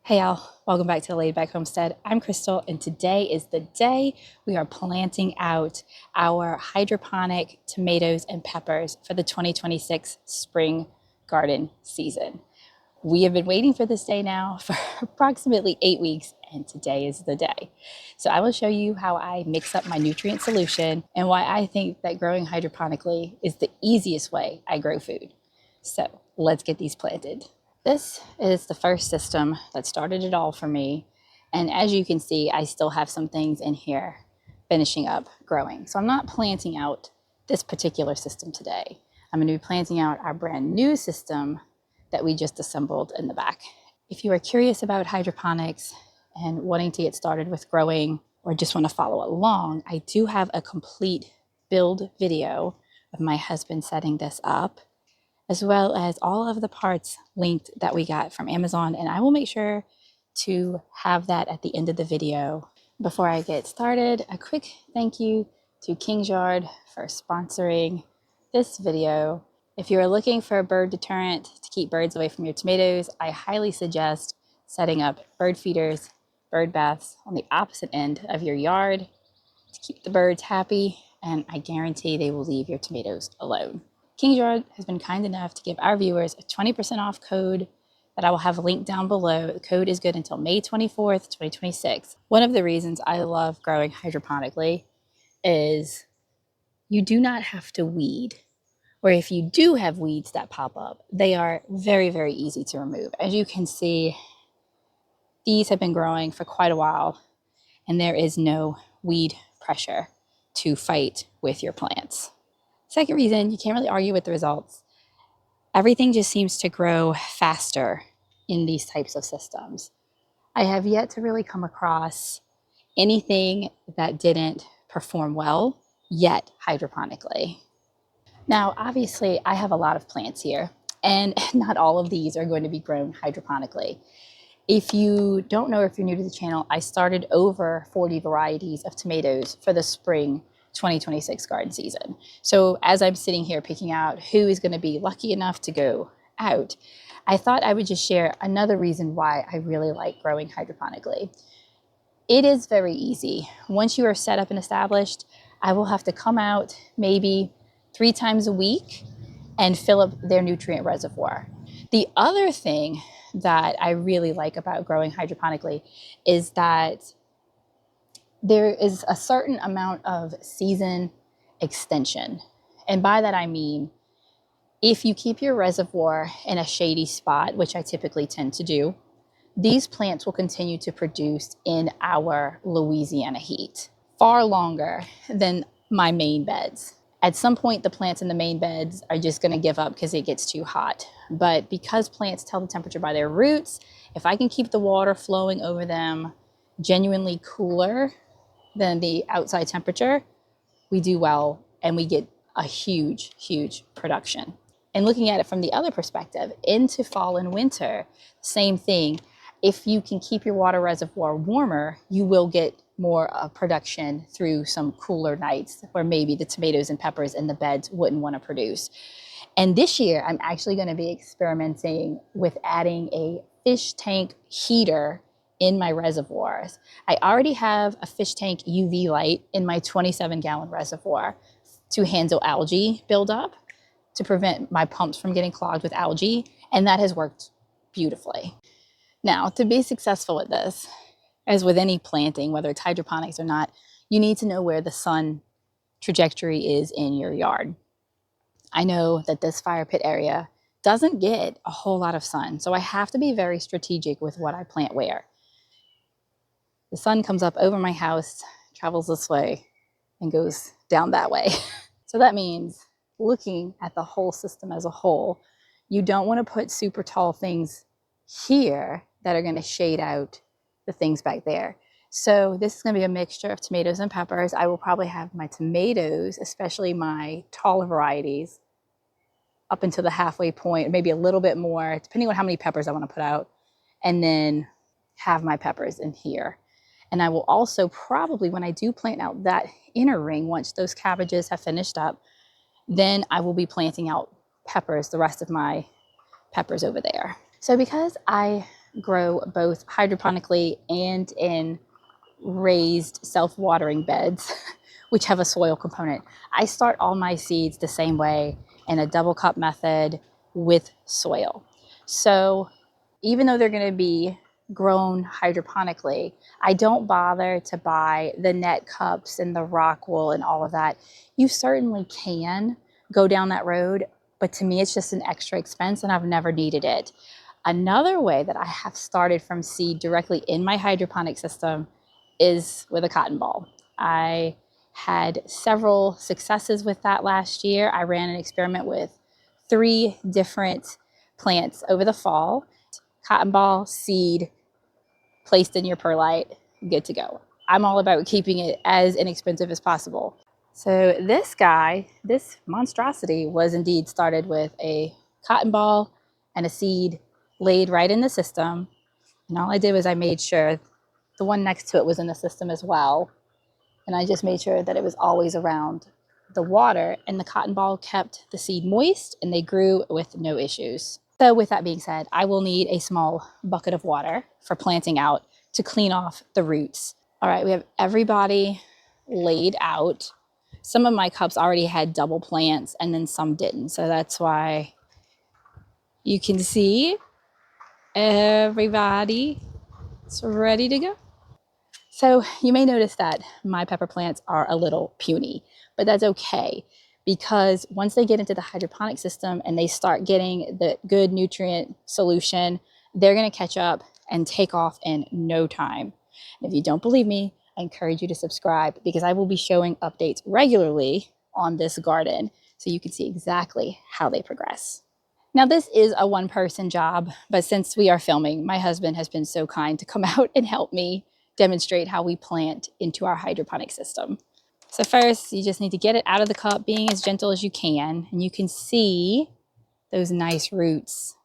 Hey y'all, welcome back to the Laidback Homestead. I'm Crystal, and today is the day we are planting out our hydroponic tomatoes and peppers for the 2026 spring garden season. We have been waiting for this day now for approximately 8 weeks, and today is the day. So I will show you how I mix up my nutrient solution and why I think that growing hydroponically is the easiest way I grow food. So let's get these planted. This is the first system that started it all for me. And as you can see, I still have some things in here finishing up growing. So I'm not planting out this particular system today. I'm going to be planting out our brand new system that we just assembled in the back. If you are curious about hydroponics and wanting to get started with growing or just want to follow along, I do have a complete build video of my husband setting this up, as well as all of the parts linked that we got from Amazon. And I will make sure to have that at the end of the video. Before I get started, a quick thank you to King's Yard for sponsoring this video. If you're looking for a bird deterrent to keep birds away from your tomatoes, I highly suggest setting up bird feeders, bird baths on the opposite end of your yard to keep the birds happy, and I guarantee they will leave your tomatoes alone. King's Yard has been kind enough to give our viewers a 20% off code that I will have linked down below. The code is good until May 24th, 2026. One of the reasons I love growing hydroponically is you do not have to weed, or if you do have weeds that pop up, they are very, very easy to remove. As you can see, these have been growing for quite a while, and there is no weed pressure to fight with your plants. Second reason, you can't really argue with the results. Everything just seems to grow faster in these types of systems. I have yet to really come across anything that didn't perform well yet hydroponically. Now, obviously, I have a lot of plants here, and not all of these are going to be grown hydroponically. If you don't know, if you're new to the channel, I started over 40 varieties of tomatoes for the spring 2026 garden season. So as I'm sitting here picking out who is going to be lucky enough to go out, I thought I would just share another reason why I really like growing hydroponically. It is very easy. Once you are set up and established, I will have to come out maybe 3 times a week and fill up their nutrient reservoir. The other thing that I really like about growing hydroponically is that there is a certain amount of season extension. And by that I mean, if you keep your reservoir in a shady spot, which I typically tend to do, these plants will continue to produce in our Louisiana heat far longer than my main beds. At some point, the plants in the main beds are just going to give up because it gets too hot. But because plants tell the temperature by their roots, if I can keep the water flowing over them genuinely cooler than the outside temperature, we do well and we get a huge, huge production. And looking at it from the other perspective, into fall and winter, same thing. If you can keep your water reservoir warmer, you will get more production through some cooler nights where maybe the tomatoes and peppers in the beds wouldn't want to produce. And this year, I'm actually going to be experimenting with adding a fish tank heater in my reservoirs. I already have a fish tank UV light in my 27-gallon reservoir to handle algae buildup, to prevent my pumps from getting clogged with algae, and that has worked beautifully. Now, to be successful with this, as with any planting, whether it's hydroponics or not, you need to know where the sun trajectory is in your yard. I know that this fire pit area doesn't get a whole lot of sun, so I have to be very strategic with what I plant where. The sun comes up over my house, travels this way, and goes down that way. So that means looking at the whole system as a whole, you don't want to put super tall things here that are going to shade out the things back there. So this is going to be a mixture of tomatoes and peppers. I will probably have my tomatoes, especially my taller varieties, up until the halfway point, maybe a little bit more, depending on how many peppers I want to put out, and then have my peppers in here. And I will also probably, when I do plant out that inner ring, once those cabbages have finished up, then I will be planting out peppers, the rest of my peppers over there. So because I grow both hydroponically and in raised self-watering beds, which have a soil component. I start all my seeds the same way in a double cup method with soil. So even though they're going to be grown hydroponically, I don't bother to buy the net cups and the rock wool and all of that. You certainly can go down that road, but to me, it's just an extra expense and I've never needed it. Another way that I have started from seed directly in my hydroponic system is with a cotton ball. I had several successes with that last year. I ran an experiment with 3 different plants over the fall. Cotton ball, seed, placed in your perlite, good to go. I'm all about keeping it as inexpensive as possible. So this guy, this monstrosity, was indeed started with a cotton ball and a seed laid right in the system. And all I did was I made sure the one next to it was in the system as well. And I just made sure that it was always around the water, and the cotton ball kept the seed moist and they grew with no issues. So with that being said, I will need a small bucket of water for planting out to clean off the roots. All right, we have everybody laid out. Some of my cups already had double plants and then some didn't. So that's why you can see everybody is ready to go. So you may notice that my pepper plants are a little puny, but that's okay because once they get into the hydroponic system and they start getting the good nutrient solution, they're going to catch up and take off in no time. And if you don't believe me, I encourage you to subscribe because I will be showing updates regularly on this garden so you can see exactly how they progress. Now, this is a one-person job, but since we are filming, my husband has been so kind to come out and help me demonstrate how we plant into our hydroponic system. So first, you just need to get it out of the cup, being as gentle as you can, and you can see those nice roots.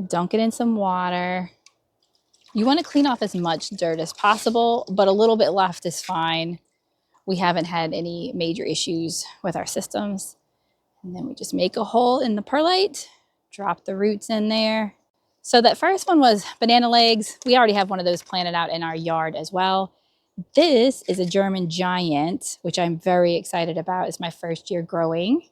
Dunk it in some water. You want to clean off as much dirt as possible, but a little bit left is fine. We haven't had any major issues with our systems. And then we just make a hole in the perlite, drop the roots in there. So that first one was banana legs. We already have one of those planted out in our yard as well. This is a German giant, which I'm very excited about. It's my first year growing.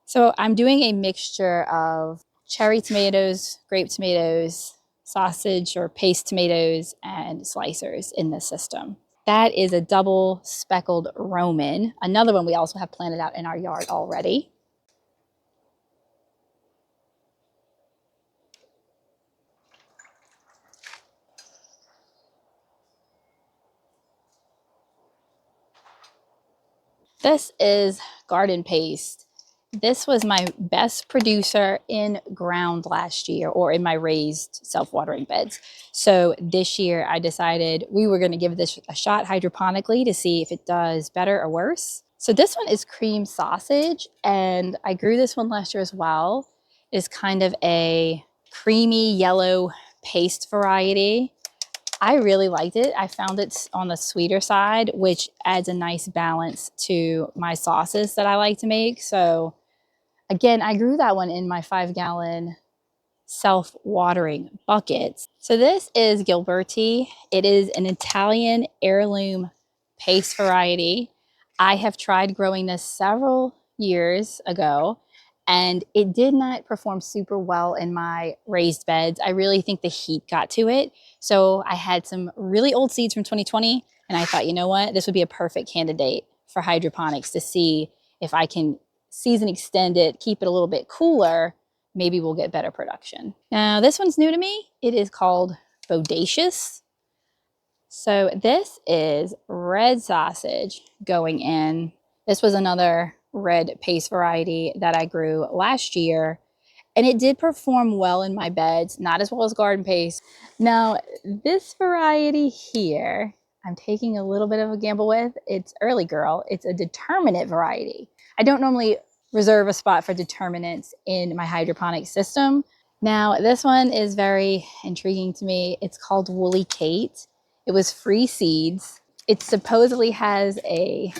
So I'm doing a mixture of cherry tomatoes, grape tomatoes, sausage or paste tomatoes, and slicers in this system. That is a double speckled Roman, another one we also have planted out in our yard already. This is garden paste. This was my best producer in ground last year, or in my raised self-watering beds. So this year I decided we were going to give this a shot hydroponically to see if it does better or worse. So this one is cream sausage, and I grew this one last year as well. It's kind of a creamy yellow paste variety. I really liked it. I found it on the sweeter side, which adds a nice balance to my sauces that I like to make. So again, I grew that one in my 5-gallon self-watering buckets. So this is Gilberti. It is an Italian heirloom paste variety. I have tried growing this several years ago, and it did not perform super well in my raised beds. I really think the heat got to it. So I had some really old seeds from 2020, and I thought, you know what, this would be a perfect candidate for hydroponics to see if I can season extend it, keep it a little bit cooler, maybe we'll get better production. Now, this one's new to me. It is called Bodacious. So this is red sausage going in. This was another red paste variety that I grew last year, and it did perform well in my beds, not as well as garden paste. Now, this variety here, I'm taking a little bit of a gamble with. It's Early Girl. It's a determinate variety. I don't normally reserve a spot for determinants in my hydroponic system. Now, this one is very intriguing to me. It's called Woolly Kate. It was free seeds. It supposedly has a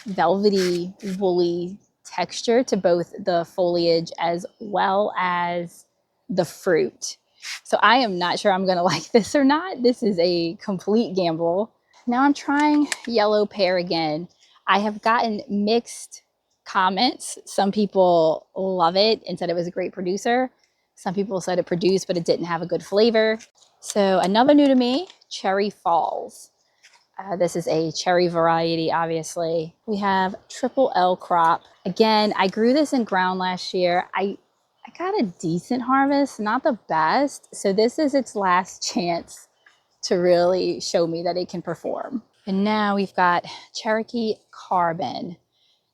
velvety, woolly texture to both the foliage as well as the fruit. So I am not sure I'm gonna like this or not. This is a complete gamble. Now I'm trying yellow pear again. I have gotten mixed comments. Some people love it and said it was a great producer. Some people said it produced, but it didn't have a good flavor. So another new to me, Cherry Falls. This is a cherry variety, obviously. We have Triple L crop. Again, I grew this in ground last year. I got a decent harvest, not the best. So this is its last chance to really show me that it can perform. And now we've got Cherokee Carbon.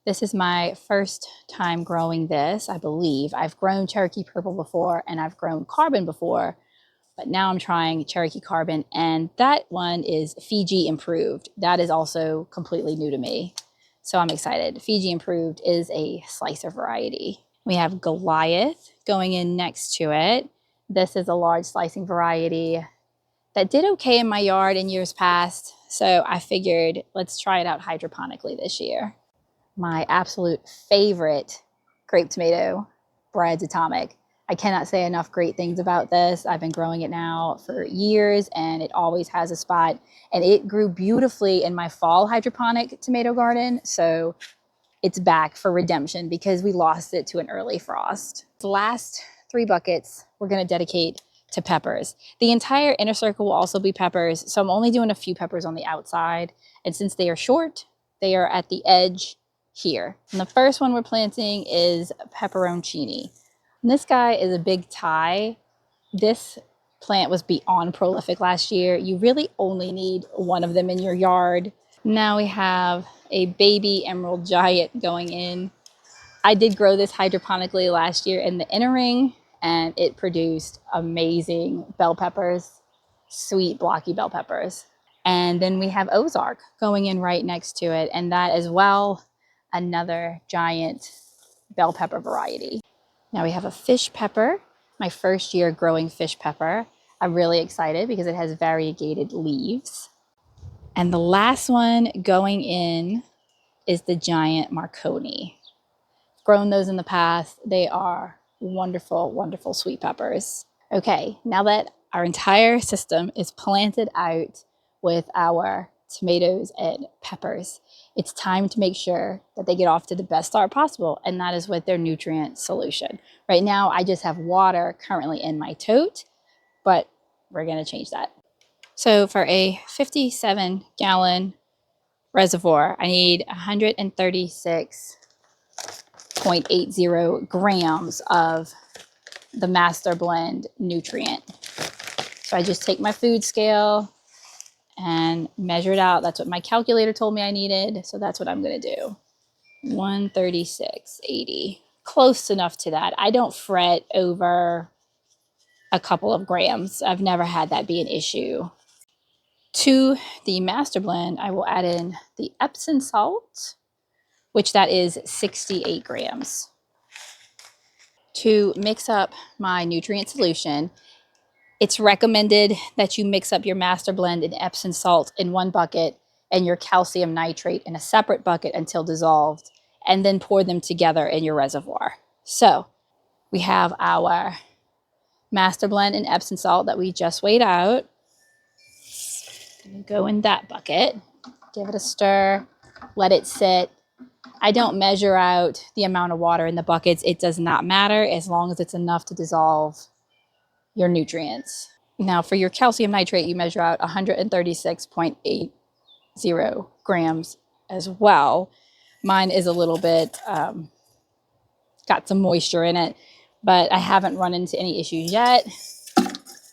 This is my first time growing this, I believe. I've grown Cherokee Purple before and I've grown Carbon before, but now I'm trying Cherokee Carbon, and that one is Fiji Improved. That is also completely new to me, so I'm excited. Fiji Improved is a slicer variety. We have Goliath going in next to it. This is a large slicing variety that did okay in my yard in years past, so I figured let's try it out hydroponically this year. My absolute favorite grape tomato, Brad's Atomic. I cannot say enough great things about this. I've been growing it now for years and it always has a spot. And it grew beautifully in my fall hydroponic tomato garden. So it's back for redemption because we lost it to an early frost. The last 3 buckets we're going to dedicate to peppers. The entire inner circle will also be peppers. So I'm only doing a few peppers on the outside. And since they are short, they are at the edge here. And the first one we're planting is pepperoncini. And this guy is a big Thai. This plant was beyond prolific last year. You really only need one of them in your yard. Now we have a baby emerald giant going in. I did grow this hydroponically last year in the inner ring, and it produced amazing bell peppers, sweet blocky bell peppers. And then we have Ozark going in right next to it, and that as well, another giant bell pepper variety. Now we have a fish pepper, my first year growing fish pepper. I'm really excited because it has variegated leaves. And the last one going in is the giant Marconi. Grown those in the past. They are wonderful, wonderful sweet peppers. Okay, now that our entire system is planted out with our tomatoes and peppers, it's time to make sure that they get off to the best start possible, and that is with their nutrient solution. Right now, I just have water currently in my tote, but we're gonna change that. So for a 57-gallon reservoir, I need 136.80 grams of the Masterblend nutrient. So I just take my food scale and measure it out. That's what my calculator told me I needed. So that's what I'm going to do. 136.80. Close enough to that. I don't fret over a couple of grams. I've never had that be an issue. To the Masterblend, I will add in the Epsom salt, which that is 68 grams. To mix up my nutrient solution, it's recommended that you mix up your Masterblend and Epsom salt in one bucket and your calcium nitrate in a separate bucket until dissolved, and then pour them together in your reservoir. So we have our Masterblend and Epsom salt that we just weighed out. Go in that bucket, give it a stir, let it sit. I don't measure out the amount of water in the buckets. It does not matter as long as it's enough to dissolve your nutrients. Now for your calcium nitrate, you measure out 136.80 grams as well. Mine is a little bit, got some moisture in it, but I haven't run into any issues yet.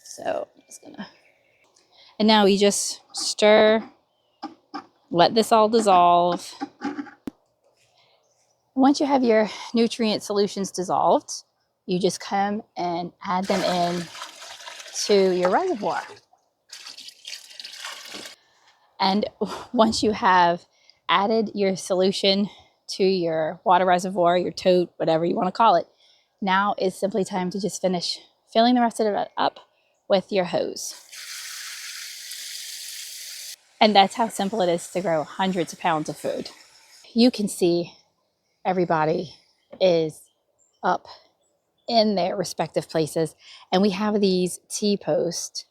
So I'm just gonna, and now you just stir, let this all dissolve. Once you have your nutrient solutions dissolved, you just come and add them in to your reservoir. And once you have added your solution to your water reservoir, your tote, whatever you want to call it, now it's simply time to just finish filling the rest of it up with your hose. And that's how simple it is to grow hundreds of pounds of food. You can see everybody is up in their respective places. And we have these T-posts,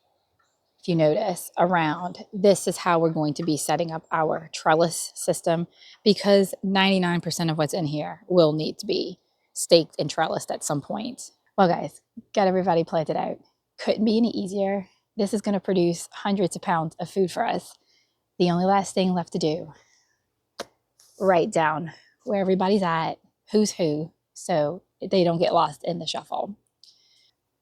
if you notice, around. This is how we're going to be setting up our trellis system, because 99% of what's in here will need to be staked and trellised at some point. Well, guys, got everybody planted out. Couldn't be any easier. This is going to produce hundreds of pounds of food for us. The only last thing left to do, write down where everybody's at, who's who, so they don't get lost in the shuffle.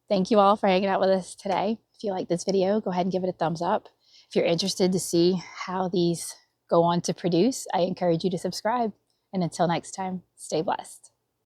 Thank you all for hanging out with us today. If you like this video, go ahead and give it a thumbs up. If you're interested to see how these go on to produce, I encourage you to subscribe. And until next time, stay blessed.